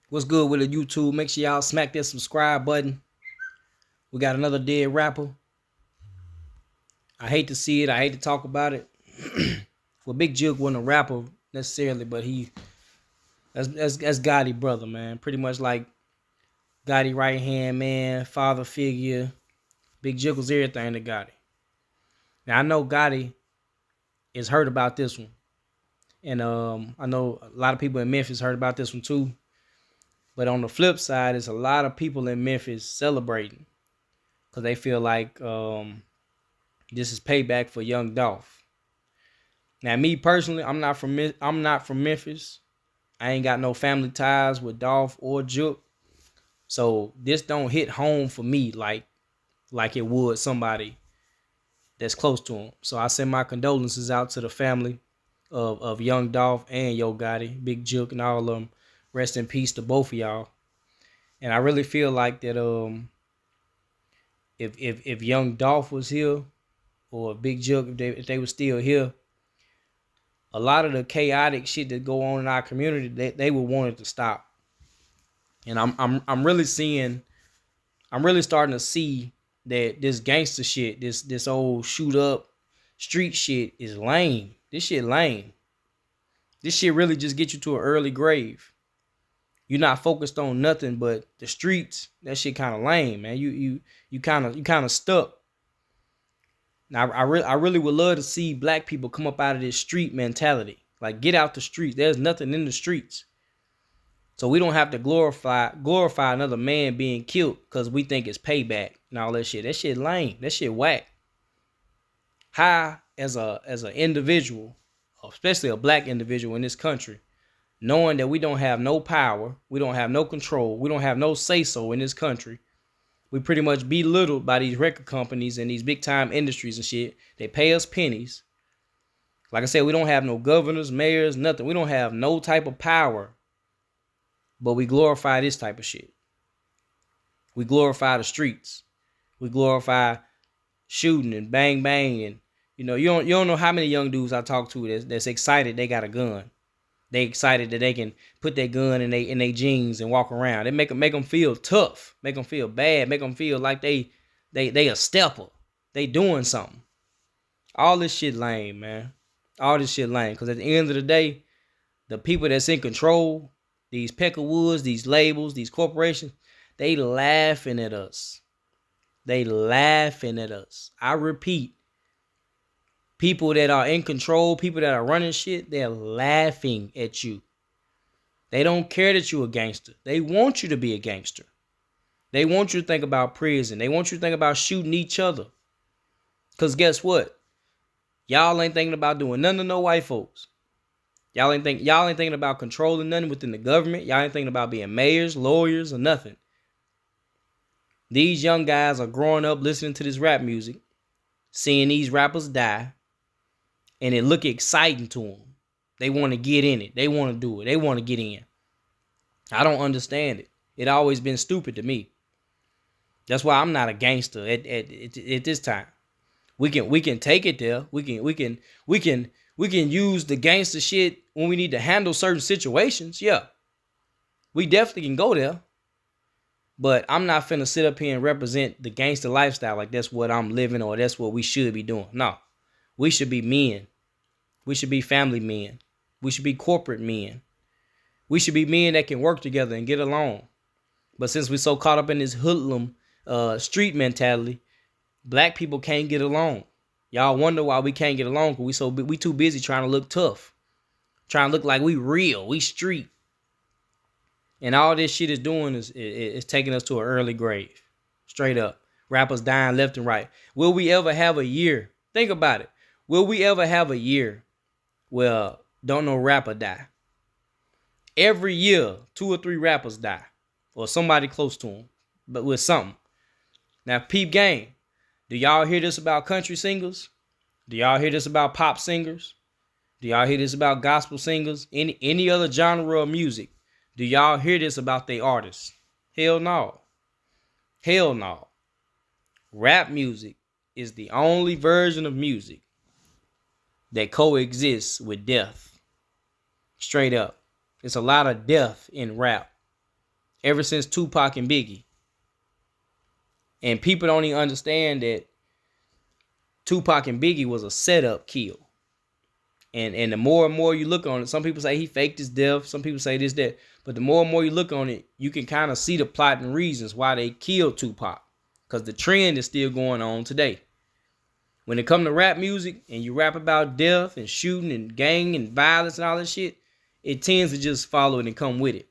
What's good with the YouTube? Make sure y'all smack that subscribe button. We got another dead rapper. I hate to see it. I hate to talk about it. Well, Big Juke wasn't a rapper necessarily, but that's Gotti brother, man. Pretty much like Gotti right hand man, father figure. Big Juke was everything to Gotti. Now I know Gotti is hurt about this one, and I know a lot of people in Memphis heard about this one too. But on the flip side, there's a lot of people in Memphis celebrating because they feel like this is payback for Young Dolph. Now, me personally, I'm not from Memphis. I ain't got no family ties with Dolph or Juke, so this don't hit home for me like it would somebody that's close to him. So I send my condolences out to the family of Young Dolph and Yo Gotti, Big Juke, and all of them. Rest in peace to both of y'all. And I really feel like that if Young Dolph was here or Big Juke, if they were still here, a lot of the chaotic shit that go on in our community, they would want it to stop. And I'm really starting to see that this gangster shit, this old shoot up street shit is lame. This shit lame. This shit really just get you to an early grave. You're not focused on nothing but the streets. That shit kind of lame, man. You kind of stuck. Now I really would love to see black people come up out of this street mentality. Like get out the streets. There's nothing in the streets. So we don't have to glorify another man being killed because we think it's payback and all that shit. That shit lame. That shit whack. How as an individual, especially a black individual in this country, knowing that we don't have no power, we don't have no control, we don't have no say-so in this country. We pretty much belittled by these record companies and these big time industries and shit. They pay us pennies. Like I said, we don't have no governors, mayors, nothing. We don't have no type of power. But we glorify this type of shit. We glorify the streets. We glorify shooting and bang bang, and you don't know how many young dudes I talk to that's excited they got a gun. They excited that they can put their gun in they jeans and walk around. They make them feel tough, make them feel bad, make them feel like they a stepper. They doing something. All this shit lame, man. All this shit lame. Because at the end of the day, the people that's in control, these Peckerwoods, these labels, these corporations, they laughing at us. They laughing at us. I repeat, people that are in control, people that are running shit, they're laughing at you. They don't care that you're a gangster. They want you to be a gangster. They want you to think about prison. They want you to think about shooting each other. Because guess what? Y'all ain't thinking about doing nothing to no white folks. Y'all ain't thinking about controlling nothing within the government. Y'all ain't thinking about being mayors, lawyers, or nothing. These young guys are growing up listening to this rap music, seeing these rappers die, and it look exciting to them. They want to get in it. They want to do it. They want to get in. I don't understand it. It always been stupid to me. That's why I'm not a gangster at this time. We can take it there. We can use the gangster shit when we need to handle certain situations. Yeah. We definitely can go there. But I'm not finna sit up here and represent the gangster lifestyle like that's what I'm living or that's what we should be doing. No. We should be men. We should be family men. We should be corporate men. We should be men that can work together and get along. But since we're so caught up in this hoodlum street mentality, black people can't get along. Y'all wonder why we can't get along because we too busy trying to look tough. Trying to look like we real, we street. And all this shit is doing is taking us to an early grave. Straight up. Rappers dying left and right. Will we ever have a year? Think about it. Will we ever have a year where don't no rapper die? Every year, 2 or 3 rappers die. Or somebody close to them. But with something. Now, peep game. Do y'all hear this about country singers? Do y'all hear this about pop singers? Do y'all hear this about gospel singers? Any other genre of music? Do y'all hear this about their artists? Hell no. Hell no. Rap music is the only version of music that coexists with death. Straight up. It's a lot of death in rap. ever since Tupac and Biggie. And people don't even understand that Tupac and Biggie was a setup kill. And the more and more you look on it, some people say he faked his death. Some people say this, that. But the more and more you look on it, you can kind of see the plot and reasons why they killed Tupac. Because the trend is still going on today. When it comes to rap music and you rap about death and shooting and gang and violence and all that shit, it tends to just follow it and come with it.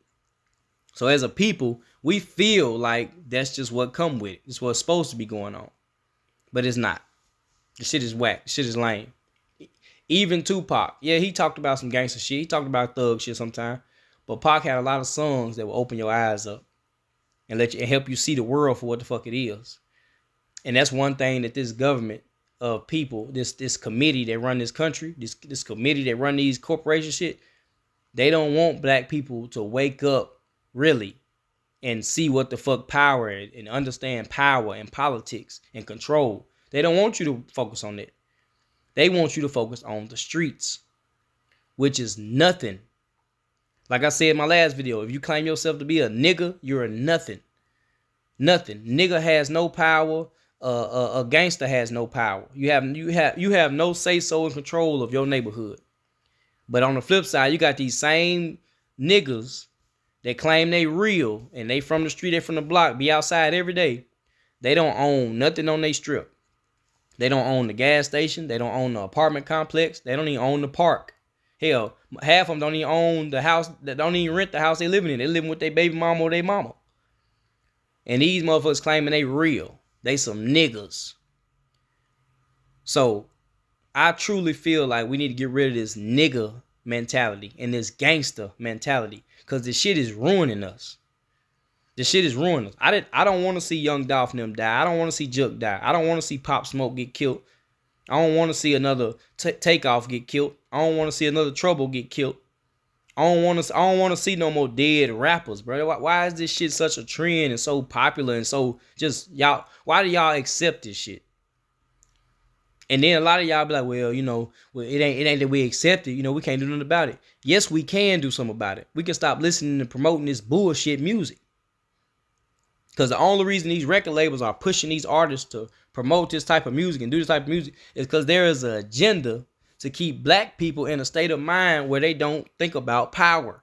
So as a people, we feel like that's just what come with it. It's what's supposed to be going on. But it's not. The shit is whack. The shit is lame. Even Tupac, yeah, he talked about some gangster shit. He talked about thug shit sometimes. But Pac had a lot of songs that will open your eyes up and let you and help you see the world for what the fuck it is. And that's one thing that this government of people, this committee that run this country, this committee that run these corporation shit, they don't want black people to wake up really and see what the fuck power is and understand power and politics and control. They don't want you to focus on that. They want you to focus on the streets, which is nothing. Like I said in my last video, if you claim yourself to be a nigga, you're a nothing. Nothing. Nigga has no power. A gangster has no power. You have no say so and control of your neighborhood. But on the flip side, you got these same niggas that claim they real and they from the street, they from the block, be outside every day. They don't own nothing on their strip. They don't own the gas station. They don't own the apartment complex. They don't even own the park. Hell, half of them don't even own the house. They don't even rent the house they living in. They living with their baby mama or their mama. And these motherfuckers claiming they real. They some niggas. So I truly feel like we need to get rid of this nigga mentality and this gangster mentality. Because this shit is ruining us. This shit is ruining us. I don't want to see Young Dolph and them die. I don't want to see Juke die. I don't want to see Pop Smoke get killed. I don't want to see another Takeoff get killed. I don't want to see another Trouble get killed. I don't want to see no more dead rappers, bro. Why is this shit such a trend and so popular and so just y'all? Why do y'all accept this shit? And then a lot of y'all be like, well, it ain't that we accept it. We can't do nothing about it. Yes, we can do something about it. We can stop listening and promoting this bullshit music. Because the only reason these record labels are pushing these artists to promote this type of music and do this type of music is because there is an agenda to keep black people in a state of mind where they don't think about power.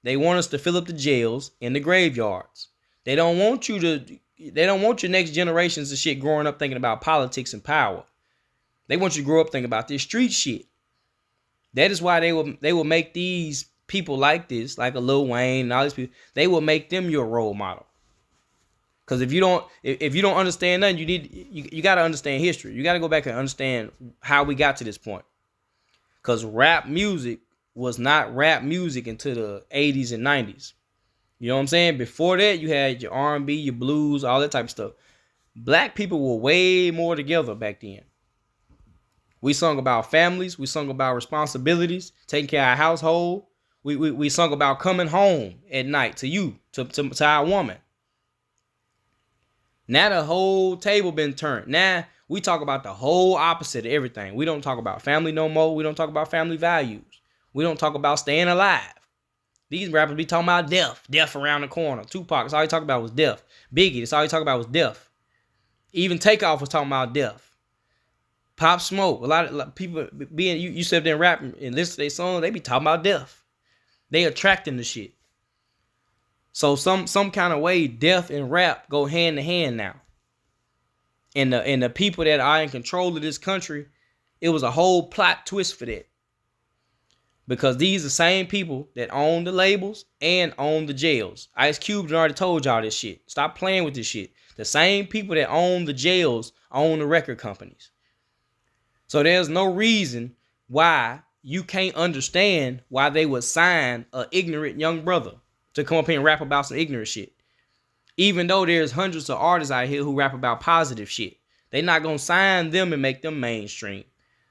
They want us to fill up the jails and the graveyards. They don't want your next generations of shit growing up thinking about politics and power. They want you to grow up thinking about this street shit. That is why they will make these people like this, like a Lil Wayne and all these people, they will make them your role model. Because if you don't understand nothing, you got to understand history. You got to go back and understand how we got to this point. Because rap music was not rap music until the 80s and 90s. You know what I'm saying? Before that, you had your R&B, your blues, all that type of stuff. Black people were way more together back then. We sung about families. We sung about responsibilities, taking care of our household. We sung about coming home at night to you, to our woman. Now the whole table been turned. Now we talk about the whole opposite of everything. We don't talk about family no more. We don't talk about family values. We don't talk about staying alive. These rappers be talking about death. Death around the corner. Tupac, that's all he talked about was death. Biggie, that's all he talked about was death. Even Takeoff was talking about death. Pop Smoke, a lot of people being you sit there and rap and listen to their songs, they be talking about death. They attracting the shit. So some kind of way, death and rap go hand in hand now. And the people that are in control of this country, it was a whole plot twist for that. Because these are the same people that own the labels and own the jails. Ice Cube already told y'all this shit. Stop playing with this shit. The same people that own the jails own the record companies. So there's no reason why you can't understand why they would sign an ignorant young brother to come up here and rap about some ignorant shit. Even though there's hundreds of artists out here who rap about positive shit. They not going to sign them and make them mainstream.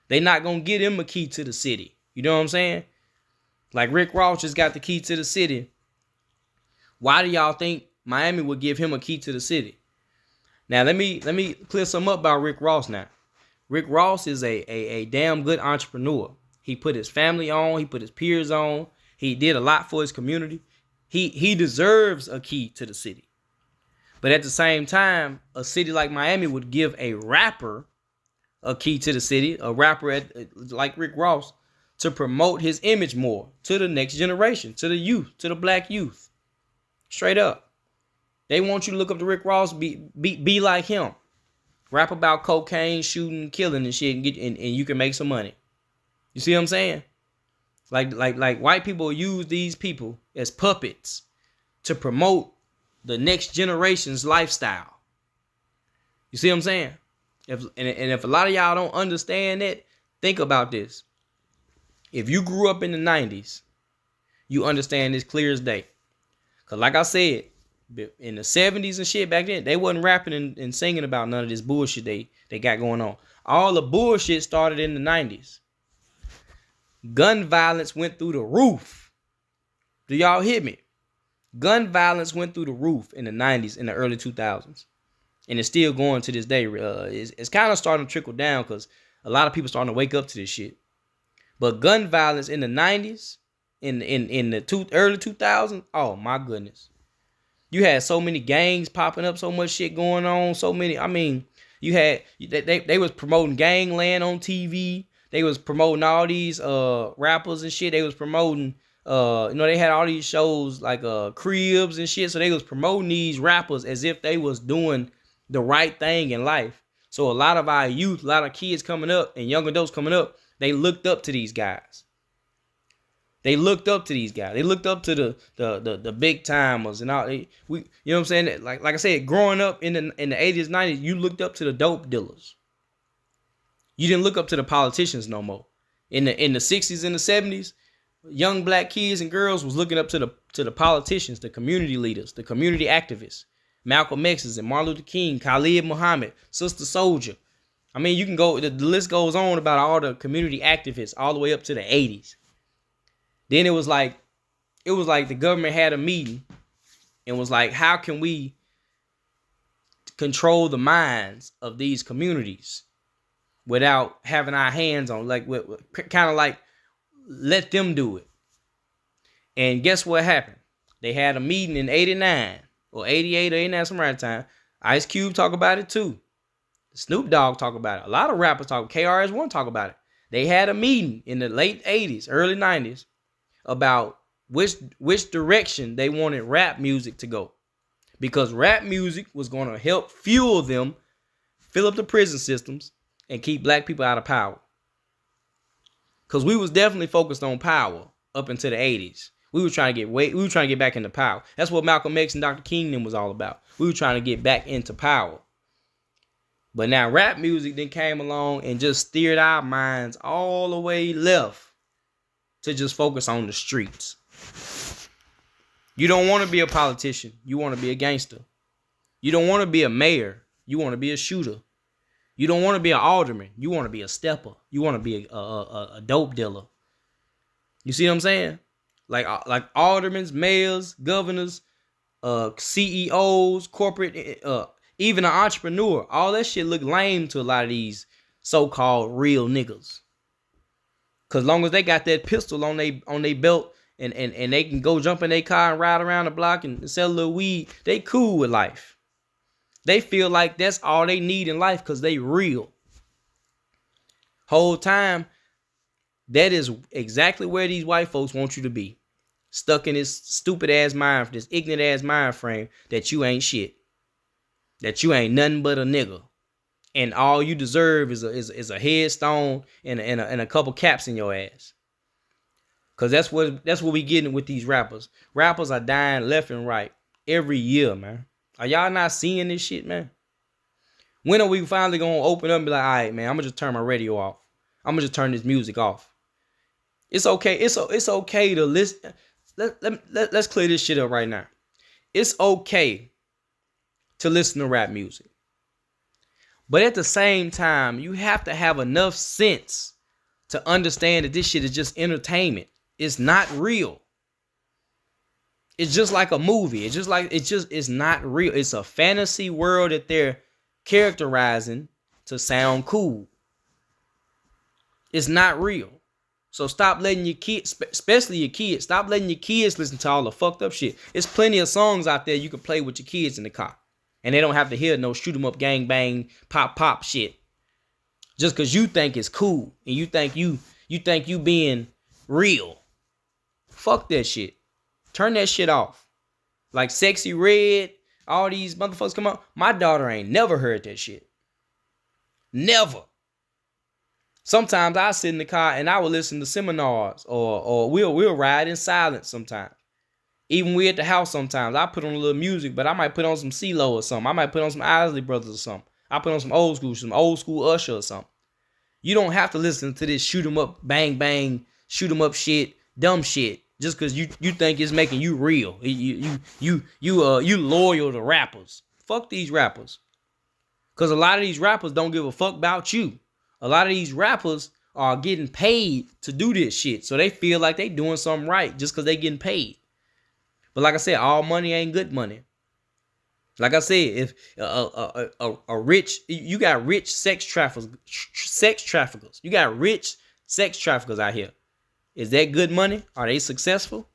They not going to give them a key to the city. You know what I'm saying? Like Rick Ross just got the key to the city. Why do y'all think Miami would give him a key to the city? Now let me clear something up about Rick Ross now. Rick Ross is a damn good entrepreneur. He put his family on. He put his peers on. He did a lot for his community. He deserves a key to the city. But at the same time, a city like Miami would give a rapper a key to the city, a rapper like Rick Ross, to promote his image more to the next generation, to the youth, to the black youth. Straight up. They want you to look up to Rick Ross, be like him. Rap about cocaine, shooting, killing and shit, and you can make some money. You see what I'm saying? Like white people use these people as puppets to promote the next generation's lifestyle. You see what I'm saying? If a lot of y'all don't understand that, think about this. If you grew up in the 90s, you understand this clear as day. Because like I said, in the 70s and shit back then, they wasn't rapping and singing about none of this bullshit they got going on. All the bullshit started in the 90s. Gun violence went through the roof. Do y'all hear me? Gun violence went through the roof in the 90s, in the early 2000s. And it's still going to this day. It's kind of starting to trickle down because a lot of people starting to wake up to this shit. But gun violence in the 90s, in the early 2000s, oh my goodness. You had so many gangs popping up, so much shit going on, so many. I mean, you had they was promoting Gangland on TV. They was promoting all these rappers and shit. They was promoting they had all these shows like Cribs and shit. So they was promoting these rappers as if they was doing the right thing in life. So a lot of our youth, a lot of kids coming up and young adults coming up, they looked up to these guys. They looked up to these guys. They looked up to the big timers and all. You know what I'm saying? Like I said, growing up in the 80s, 90s, you looked up to the dope dealers. You didn't look up to the politicians no more. In the 60s and the 70s, young black kids and girls was looking up to the politicians, the community leaders, the community activists, Malcolm X's and Martin Luther King, Khalid Muhammad, Sister Soldier. I mean, you can go. The list goes on about all the community activists all the way up to the 80s. Then it was like the government had a meeting and was like, how can we control the minds of these communities without having our hands on, like, kind of like let them do it. And guess what happened? They had a meeting in 89 or 88 or 89, some right time. Ice Cube talk about it too. Snoop Dogg talk about it. A lot of rappers talk. KRS-One talk about it. They had a meeting in the late 80s, early 90s about which direction they wanted rap music to go. Because rap music was going to help fuel them, fill up the prison systems, and keep black people out of power. Because we was definitely focused on power up into the 80s. We were trying to get back into power. That's what Malcolm X and Dr. King was all about. We were trying to get back into power. But now rap music then came along and just steered our minds all the way left to just focus on the streets. You don't want to be a politician. You want to be a gangster. You don't want to be a mayor. You want to be a shooter. You don't want to be an alderman. You want to be a stepper. You want to be a dope dealer. You see what I'm saying? Like aldermen, mayors, governors, CEOs, corporate, even an entrepreneur. All that shit look lame to a lot of these so-called real niggas. Cause long as they got that pistol on they belt and they can go jump in their car and ride around the block and sell a little weed, they cool with life. They feel like that's all they need in life because they real. Whole time, that is exactly where these white folks want you to be. Stuck in this stupid ass mind, this ignorant ass mind frame that you ain't shit. That you ain't nothing but a nigga. And all you deserve is a headstone and a couple caps in your ass. Cause that's what we getting with these rappers. Rappers are dying left and right every year, man. Are y'all not seeing this shit, man? When are we finally gonna open up and be like, all right, man, I'm gonna just turn my radio off. I'm gonna just turn this music off. It's okay. It's okay to listen. Let's clear this shit up right now. It's okay to listen to rap music. But at the same time, you have to have enough sense to understand that this shit is just entertainment. It's not real. It's just like a movie. It's not real. It's a fantasy world that they're characterizing to sound cool. It's not real. So stop letting your kids, especially your kids, stop letting your kids listen to all the fucked up shit. There's plenty of songs out there you can play with your kids in the car. And they don't have to hear no shoot 'em up, gang bang, pop shit. Just cause you think it's cool and you think you being real. Fuck that shit. Turn that shit off. Like Sexy Red, all these motherfuckers come out. My daughter ain't never heard that shit. Never. Sometimes I sit in the car and I will listen to seminars or we'll ride in silence sometimes. Even we at the house sometimes. I put on a little music, but I might put on some CeeLo or something. I might put on some Isley Brothers or something. I put on some old school Usher or something. You don't have to listen to this shoot 'em up, bang bang, shoot 'em up shit, dumb shit, just because you think it's making you real. You loyal to rappers. Fuck these rappers. Because a lot of these rappers don't give a fuck about you. A lot of these rappers are getting paid to do this shit. So they feel like they doing something right just because they getting paid. But like I said, all money ain't good money. Like I said, if a rich, you got rich sex traffickers. You got rich sex traffickers out here. Is that good money? Are they successful?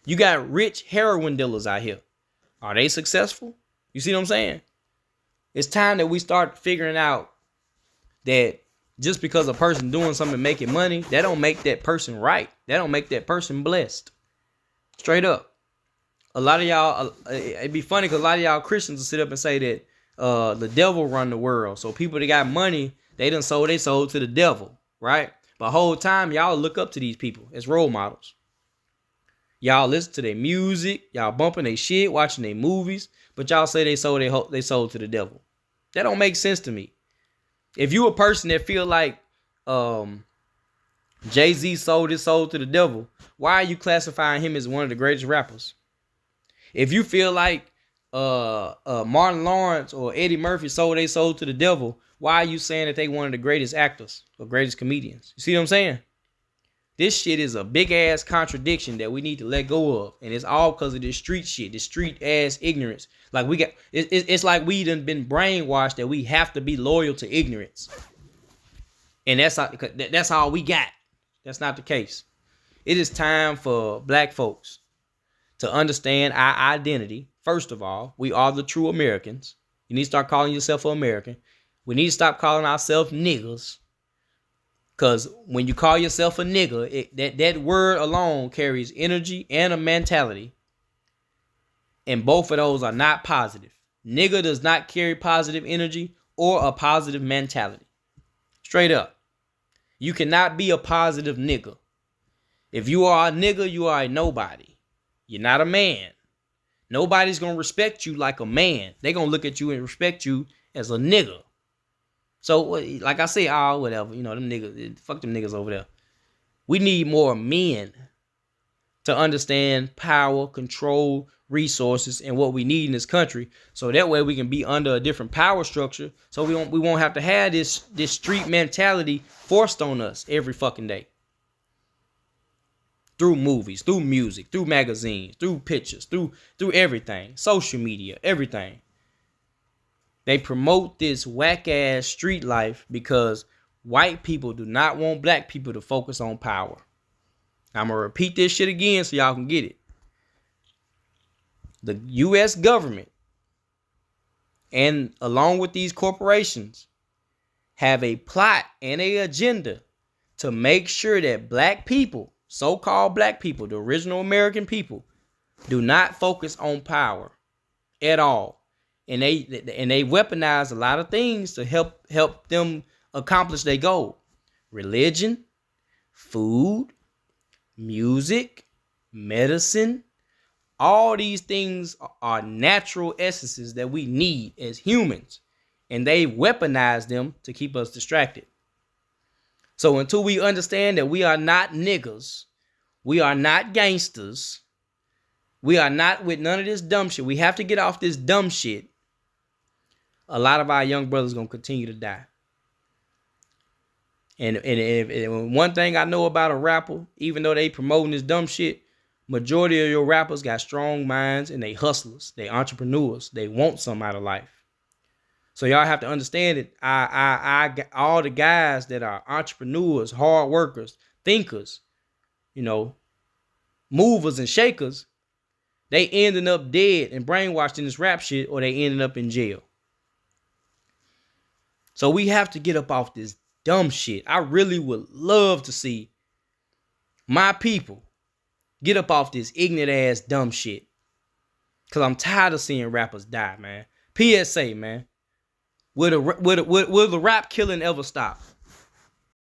You got rich heroin dealers out here. Are they successful? You see what I'm saying? It's time that we start figuring out that just because a person doing something making money, that don't make that person right. That don't make that person blessed. Straight up. A lot of y'all, it'd be funny because a lot of y'all Christians will sit up and say that the devil run the world. So people that got money, they done sold their soul to the devil, right? But whole time y'all look up to these people as role models. Y'all listen to their music, y'all bumping their shit, watching their movies, but y'all say they sold their soul to the devil. That don't make sense to me. If you a person that feel like Jay-Z sold his soul to the devil, why are you classifying him as one of the greatest rappers? If you feel like Martin Lawrence or Eddie Murphy sold their soul to the devil, why are you saying that they one of the greatest actors or greatest comedians? You see what I'm saying? This shit is a big ass contradiction that we need to let go of, and it's all because of this street shit, this street ass ignorance. Like it's like we done been brainwashed that we have to be loyal to ignorance, and that's all we got. That's not the case. It is time for black folks to understand our identity. First of all, we are the true Americans. You need to start calling yourself an American. We need to stop calling ourselves niggas. Because when you call yourself a nigga, that word alone carries energy and a mentality. And both of those are not positive. Nigga does not carry positive energy or a positive mentality. Straight up. You cannot be a positive nigga. If you are a nigga, you are a nobody. You're not a man. Nobody's going to respect you like a man. They're going to look at you and respect you as a nigga. So, like I say, whatever. You know, them niggas, fuck them niggas over there. We need more men to understand power, control, resources, and what we need in this country. So that way we can be under a different power structure. So we won't have to have this street mentality forced on us every fucking day. Through movies, through music, through magazines, through pictures, through everything. Social media, everything. They promote this whack-ass street life because white people do not want black people to focus on power. I'm going to repeat this shit again so y'all can get it. The U.S. government, and along with these corporations, have a plot and an agenda to make sure that black people, so-called black people, the original American people, do not focus on power at all. And they weaponize a lot of things to help them accomplish their goal. Religion, food, music, medicine. All these things are natural essences that we need as humans. And they weaponize them to keep us distracted. So until we understand that we are not niggas, we are not gangsters, we are not with none of this dumb shit. We have to get off this dumb shit. A lot of our young brothers going to continue to die. And one thing I know about a rapper, even though they promoting this dumb shit, majority of your rappers got strong minds and they hustlers, they entrepreneurs, they want something out of life. So y'all have to understand it. I all the guys that are entrepreneurs, hard workers, thinkers, you know, movers and shakers, they ending up dead and brainwashed in this rap shit, or they ending up in jail. So we have to get up off this dumb shit. I really would love to see my people get up off this ignorant ass dumb shit. Cause I'm tired of seeing rappers die, man. P.S.A, man. Will the rap killing ever stop?